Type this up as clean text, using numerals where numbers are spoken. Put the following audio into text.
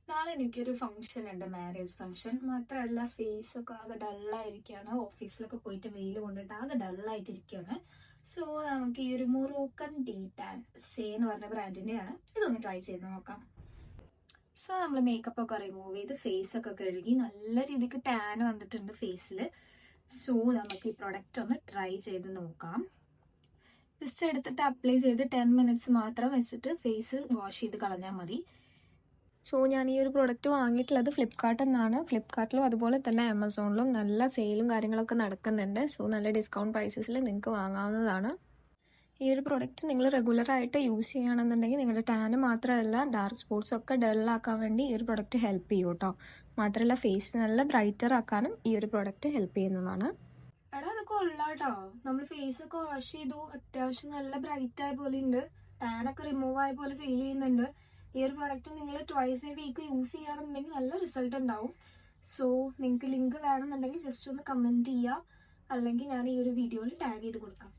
നാളെ എനിക്കൊരു ഫംഗ്ഷൻ ഉണ്ട്, മാരേജ് ഫംഗ്ഷൻ. മാത്രമല്ല ഫേസ് ഒക്കെ ആകെ ഡള്ളായിരിക്കുകയാണ്. ഓഫീസിലൊക്കെ പോയിട്ട് വെയിൽ കൊണ്ടിട്ട് ആകെ ഡള്ളായിട്ടിരിക്കുകയാണ്. സോ നമുക്ക് ഈ ഒരു മൊറോക്കൻ ഡീടാൻ സേ എന്ന് പറഞ്ഞ ബ്രാൻഡിന്റെയാണ്. ഇതൊന്ന് ട്രൈ ചെയ്ത് നോക്കാം. സോ നമ്മൾ മേക്കപ്പ് ഒക്കെ റിമൂവ് ചെയ്ത് ഫേസ് ഒക്കെ കഴുകി നല്ല രീതിക്ക് ടാൻ വന്നിട്ടുണ്ട് ഫേസിൽ. സോ നമുക്ക് ഈ പ്രൊഡക്റ്റ് ഒന്ന് ട്രൈ ചെയ്ത് നോക്കാം. ജസ്റ്റ് എടുത്തിട്ട് അപ്ലൈ ചെയ്ത് 10 മിനിറ്റ്സ് മാത്രം വെച്ചിട്ട് ഫേസ് വാഷ് ചെയ്ത് കളഞ്ഞാൽ മതി. സോ ഞാൻ ഈ ഒരു പ്രൊഡക്റ്റ് വാങ്ങിയിട്ടുള്ളത് ഫ്ലിപ്കാർട്ടിൽ നിന്നാണ്. ഫ്ലിപ്കാർട്ടിലും അതുപോലെ തന്നെ ആമസോണിലും നല്ല സെയിലും കാര്യങ്ങളൊക്കെ നടക്കുന്നുണ്ട്. സോ നല്ല ഡിസ്കൗണ്ട് പ്രൈസസിൽ നിങ്ങൾക്ക് വാങ്ങാവുന്നതാണ്. ഈ ഒരു പ്രൊഡക്റ്റ് നിങ്ങൾ റെഗുലറായിട്ട് യൂസ് ചെയ്യുകയാണെന്നുണ്ടെങ്കിൽ നിങ്ങളുടെ ടാന് മാത്രമല്ല ഡാർക്ക് സ്പോട്ട്സ് ഒക്കെ ഡള്ളാക്കാൻ വേണ്ടി ഈ ഒരു പ്രൊഡക്റ്റ് ഹെൽപ്പ് ചെയ്യും കേട്ടോ. മാത്രമല്ല ഫേസ് നല്ല ബ്രൈറ്റർ ആക്കാനും ഈ ഒരു പ്രൊഡക്റ്റ് ഹെൽപ്പ് ചെയ്യുന്നതാണ്. എടാ അത് കൊള്ളാട്ടോ. നമ്മൾ ഫേസ് ഒക്കെ വാഷ് ചെയ്തു, അത്യാവശ്യം നല്ല ബ്രൈറ്റ് ആയ പോലെ ഉണ്ട്. ടാനൊക്കെ റിമൂവ് ആയ പോലെ ഫീൽ ചെയ്യുന്നുണ്ട്. ഈ ഒരു പ്രൊഡക്റ്റ് നിങ്ങൾ ട്വൈസ് എ വീക്ക് യൂസ് ചെയ്യുകയാണെന്നുണ്ടെങ്കിൽ നല്ല റിസൾട്ട് ഉണ്ടാവും. സോ നിങ്ങൾക്ക് ലിങ്ക് വേണമെന്നുണ്ടെങ്കിൽ ജസ്റ്റ് ഒന്ന് കമൻറ്റ് ചെയ്യുക, അല്ലെങ്കിൽ ഞാൻ ഈ ഒരു വീഡിയോയിൽ ടാഗ് ചെയ്ത് കൊടുക്കാം.